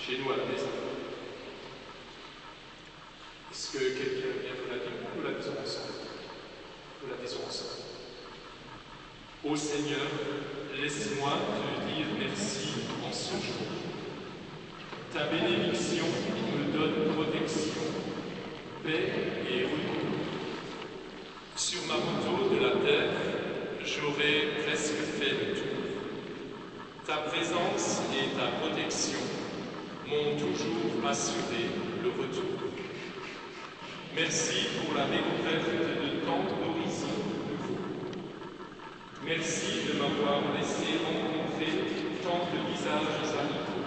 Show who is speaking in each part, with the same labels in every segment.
Speaker 1: Chez nous à la maison. Est-ce que quelqu'un vient de la dire? Nous la disons ensemble. Nous la disons ensemble. Ô Seigneur, laisse-moi te dire merci en ce jour. Ta bénédiction me donne protection, paix et repos. Sur ma moto de la terre, j'aurais presque fait le tour. Ta présence et ta protection m'ont toujours assuré le retour. Merci pour la découverte de tant d'horizons nouveaux. Merci de m'avoir laissé rencontrer tant de visages amicaux.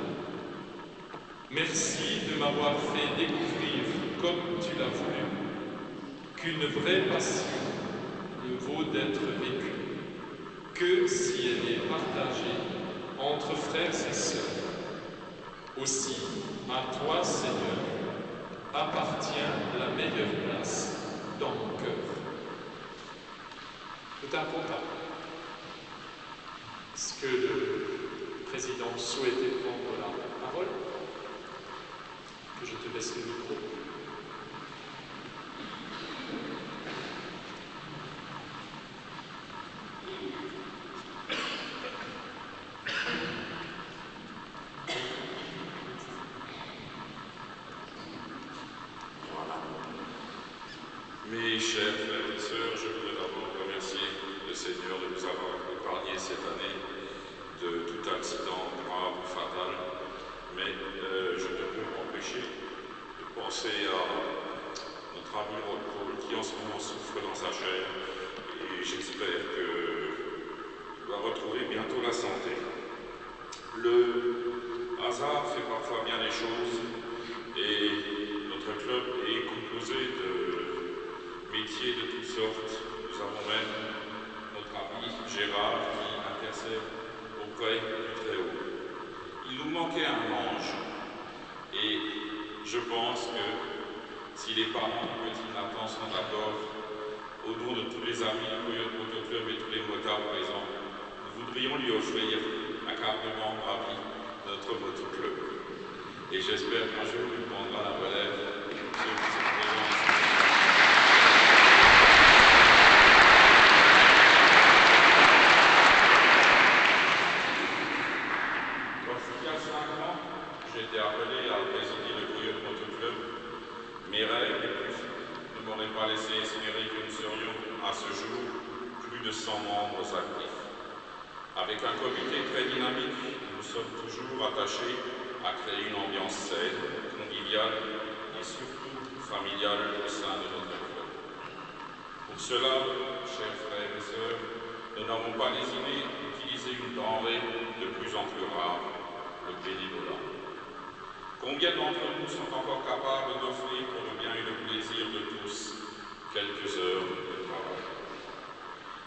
Speaker 1: Merci de m'avoir fait découvrir, comme tu l'as voulu, qu'une vraie passion ne vaut d'être vécue que si elle est partagée entre frères et sœurs. Aussi, à toi, Seigneur, appartient la meilleure place dans mon cœur. Tout important. Est-ce que le président souhaitait prendre la parole? Que je te laisse le micro.
Speaker 2: Mes chers frères et sœurs, je voudrais d'abord remercier le Seigneur de nous avoir épargné cette année de tout incident grave ou fatal, mais je ne peux m'empêcher de penser à notre ami Paul qui en ce moment souffre dans sa chair et j'espère qu'il va retrouver bientôt la santé. Le hasard fait parfois bien les choses et notre club est composé de métiers de toutes sortes. Nous avons même notre ami Gérard qui intercède auprès du Très-Haut. Il nous manquait un ange et je pense que si les parents du petit Nathan sont d'accord, au nom de tous les amis du Coyote Moto Club et tous les motards présents, nous voudrions lui offrir un carte de membre à vie de notre moto club. Et j'espère qu'un jour il prendra la relève de ceux qui sont présents ici. J'ai été appelé à présider le Coyote Moto Club. Mes rêves ne m'auraient pas laissé espérer que nous serions à ce jour plus de 100 membres actifs. Avec un comité très dynamique, nous sommes toujours attachés à créer une ambiance saine, conviviale et surtout familiale au sein de notre club. Pour cela, chers frères et sœurs, nous n'avons pas désigné d'utiliser une denrée de plus en plus rare, le bénévolat. Combien d'entre nous sont encore capables d'offrir pour le bien et le plaisir de tous quelques heures de travail?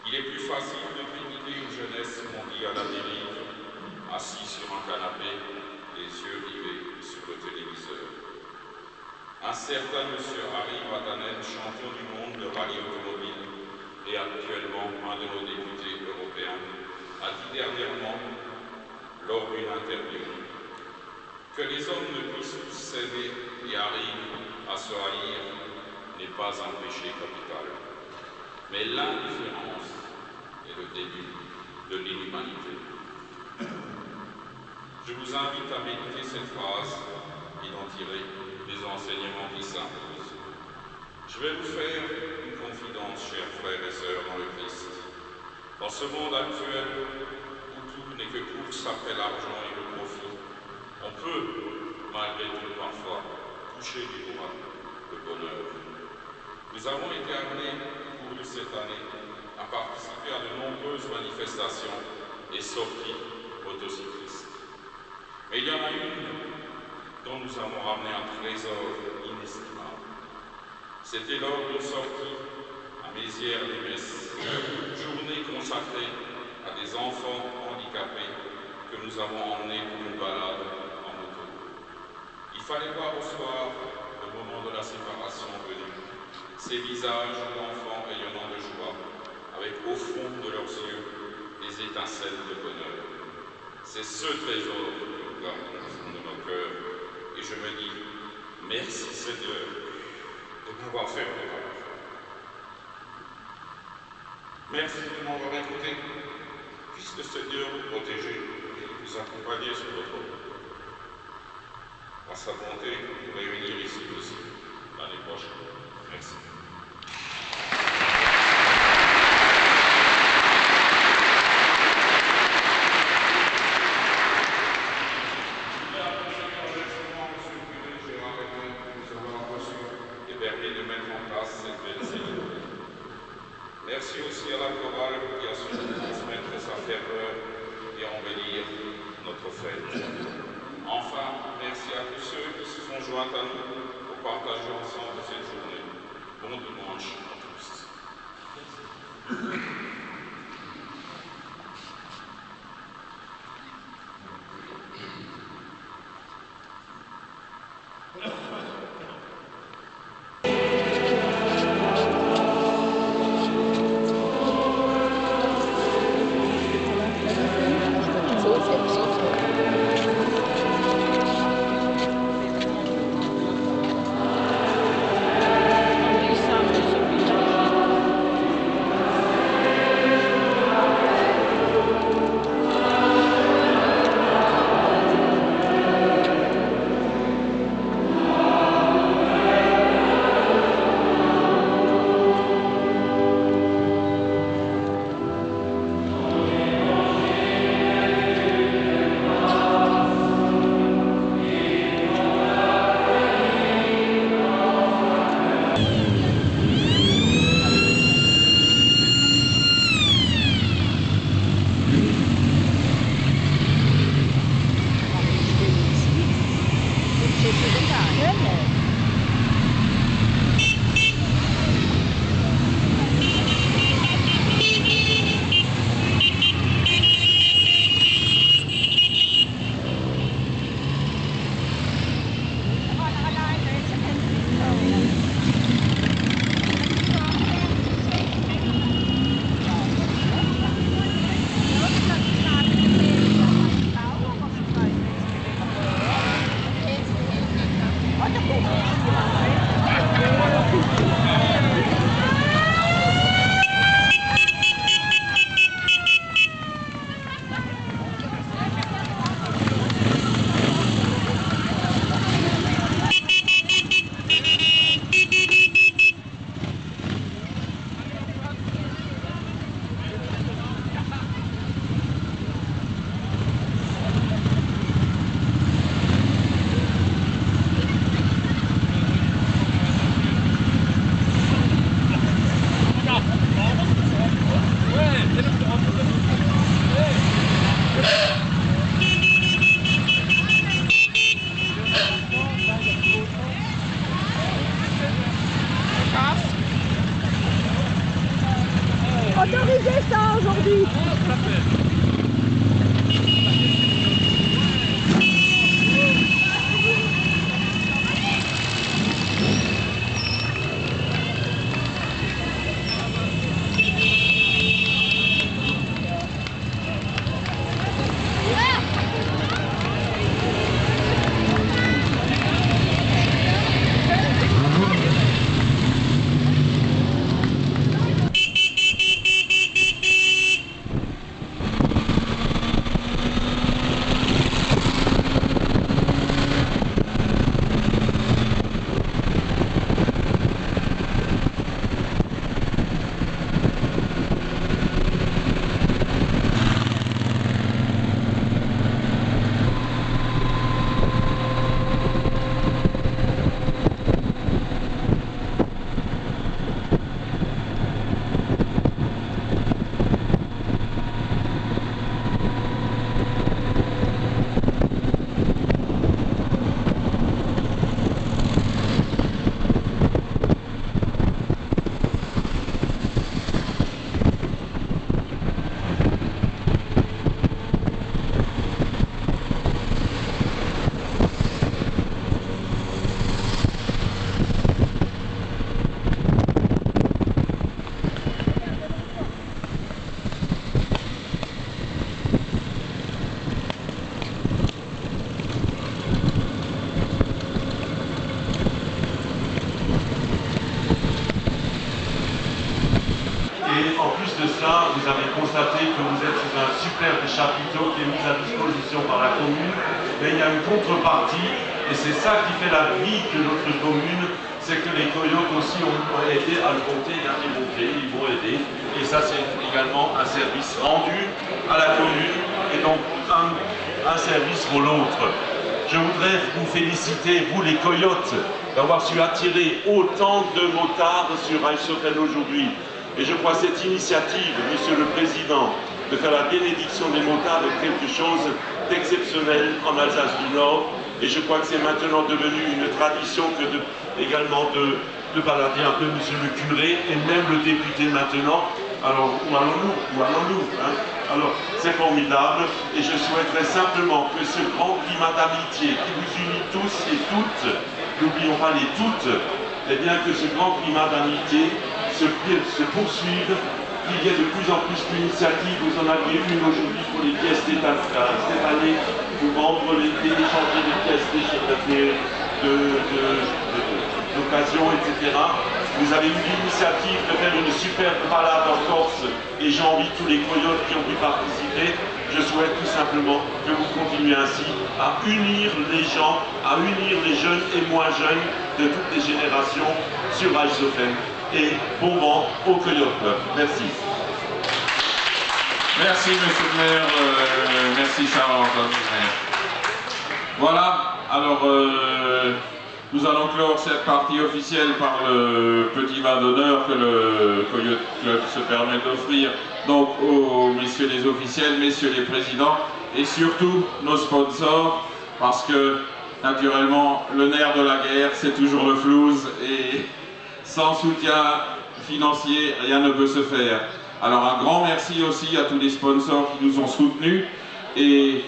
Speaker 2: Il est plus facile de critiquer une jeunesse fondue à la dérive, assis sur un canapé, les yeux rivés sur le téléviseur. Un certain monsieur Harry Vatanen, champion du monde de rallye automobile et actuellement un de nos députés européens, a dit dernièrement, lors d'une interview, que les hommes ne puissent tous s'aimer et arrivent à se haïr n'est pas un péché capital. Mais l'indifférence est le début de l'inhumanité. Je vous invite à méditer cette phrase et d'en tirer les enseignements qui s'imposent. Je vais vous faire une confidence, chers frères et sœurs dans le Christ. Dans ce monde actuel où tout n'est que course après l'argent et le profit, on peut, malgré tout parfois, toucher du doigt le bonheur. Nous avons été amenés au cours de cette année à participer à de nombreuses manifestations et sorties motocyclistes. Mais il y en a une dont nous avons ramené un trésor inestimable. C'était lors d'une sortie à Mézières-les-Messes, journée consacrée à des enfants handicapés que nous avons emmenés pour une balade en moto. Il fallait voir au soir, le moment de la séparation venu, ces visages d'enfants rayonnant de joie, avec au fond de leurs yeux des étincelles de bonheur. C'est ce trésor que nous gardons au fond de nos cœurs, et je me dis, merci Seigneur de m'avoir fait préparer. Merci de m'avoir écouté. Puisse le Seigneur vous protéger et vous accompagner sur votre route. À sa bonté, vous réunir ici aussi l'année prochaine. Merci. Merci aussi à la chorale qui a su transmettre sa ferveur et embellir notre fête. Enfin, merci à tous ceux qui se sont joints à nous pour partager ensemble cette journée. Bon dimanche à tous.
Speaker 3: superbe chapiteau qui est mis à disposition par la commune, mais il y a une contrepartie, et c'est ça qui fait la vie de notre commune, c'est que les coyotes aussi ont aidé à le monter et à démonter, ils vont aider, et ça c'est également un service rendu à la commune, et donc un service pour l'autre. Je voudrais vous féliciter, vous les coyotes, d'avoir su attirer autant de motards sur Reichshofen aujourd'hui. Et je crois que cette initiative, Monsieur le Président, de faire la bénédiction des motards est quelque chose d'exceptionnel en Alsace du Nord. Et je crois que c'est maintenant devenu une tradition que également de balader un peu Monsieur le curé et même le député maintenant. Alors, où allons-nous hein? Alors, c'est formidable et je souhaiterais simplement que ce grand climat d'amitié qui vous unit tous et toutes, n'oublions pas les toutes, et bien que ce grand climat d'amitié se poursuive, qu'il y ait de plus en plus d'initiatives. Vous en aviez une aujourd'hui pour les pièces cette année, pour vendre échanger les pièces d'occasion, etc. Vous avez eu l'initiative de faire une superbe balade en Corse et j'ai envie tous les coyotes qui ont pu participer. Je souhaite tout simplement que vous continuez ainsi à unir les gens, à unir les jeunes et moins jeunes de toutes les générations sur Reichshofen. Et bon vent au Coyote Club. Merci.
Speaker 4: Merci Monsieur le maire, merci Charles-Antoine. Voilà, alors nous allons clore cette partie officielle par le petit vin d'honneur que le Coyote Club se permet d'offrir donc aux messieurs les officiels, messieurs les présidents et surtout nos sponsors, parce que naturellement le nerf de la guerre c'est toujours le flouze et sans soutien financier rien ne peut se faire. Alors un grand merci aussi à tous les sponsors qui nous ont soutenus et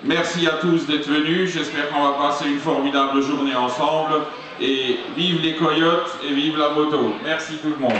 Speaker 4: merci à tous d'être venus. J'espère qu'on va passer une formidable journée ensemble et vive les coyotes et vive la moto. Merci tout le monde.